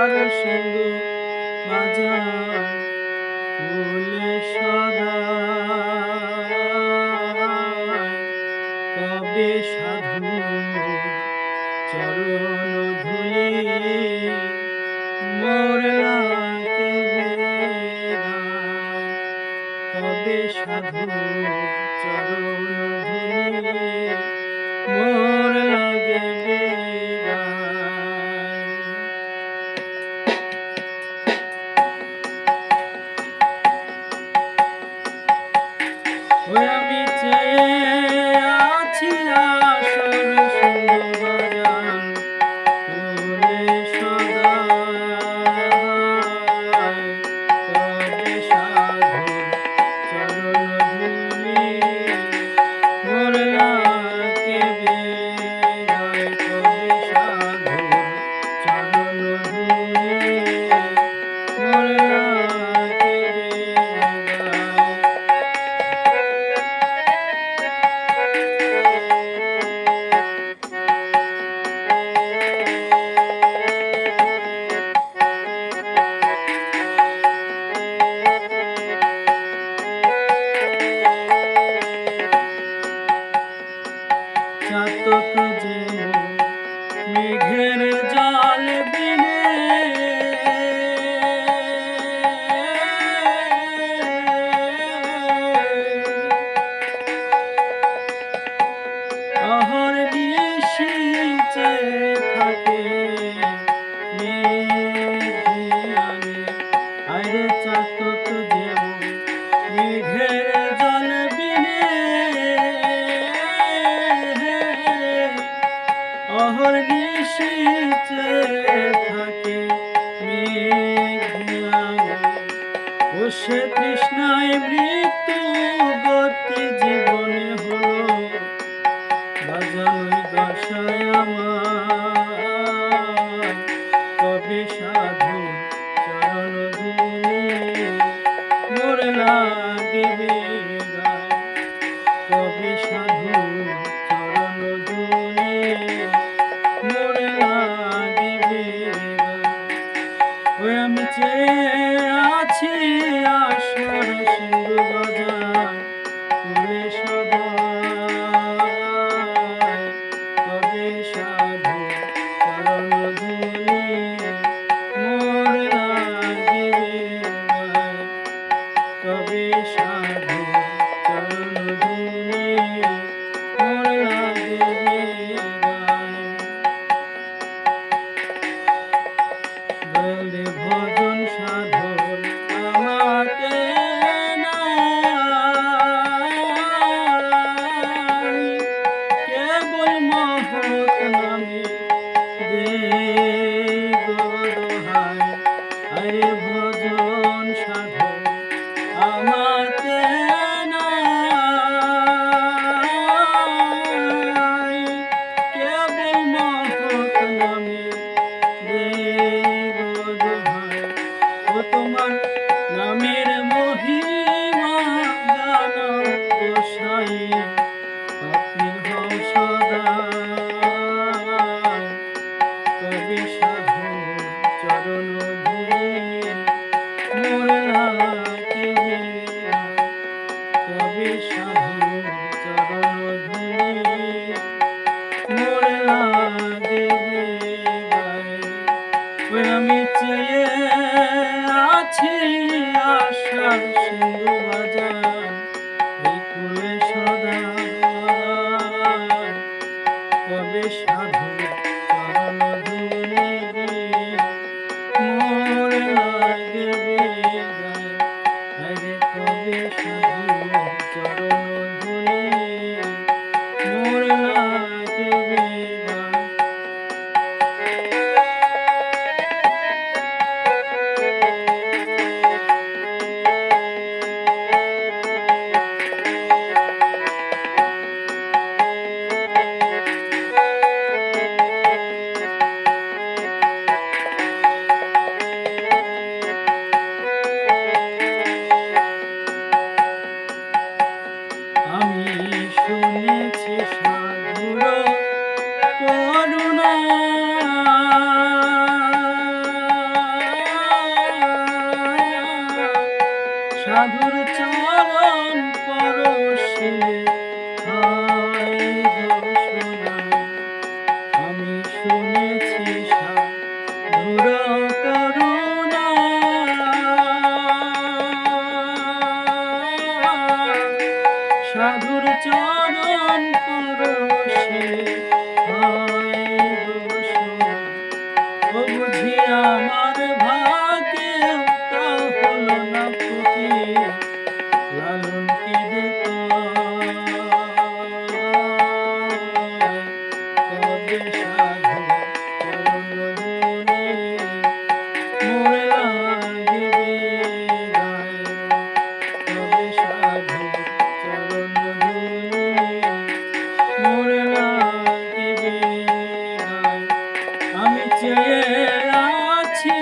আশার সিন্ধু বাজায় ফুলে সদা, কবে সাধু চরণ ধুলি মোর লাগিবে গায়, কবে সাধু চরণ ধুলি মোর লাগিবে গায়। ওই আমি চেয়ে আছি আশার সিন্ধু বাজান ফুলে সদা, কবে সাধু চরণ ধুলি মোর লাগিবে গায়, কবে সাধু চরণ ধুলি মোর লাগিবে গায়। চাতক যে মেঘের জল বিনে অহর্নিশি চেয়ে থাকে মেঘিয়ানে, আরে চাতক যেমন মেঘের জল বিনে অহর্নিশি চেয়ে থাকে মেঘিয়ানে, ও সে তৃষ্ণায় মৃত্যু গতি জীবনে হলো বাজানোই দশায় আমার, কবে সাধু চরণ ধুলি মোর লাগিবে গায়, কবে সাধু চরণ ধুলি মোর লাগিবে গায়। ওই আমি চেয়ে আছি আশার সিন্ধু বাজায় ফুলে সদা, কবে সাধু চরণ ধুলি মোর লাগিবে গায়, কবে সাধু চরণ ধুলি মোর প্রাণ পরশে হয় দোষণ। ও বুঝি আমার ভাগ্যে তা হলো না ফকির, লালন কেঁদে কবে সাধু চরণ ধুলি মোরে লাগবে গায়ে, কবে সাধু চরণ ধুলি মোরে লাগবে গায়ে। আমি চেয়ে আছি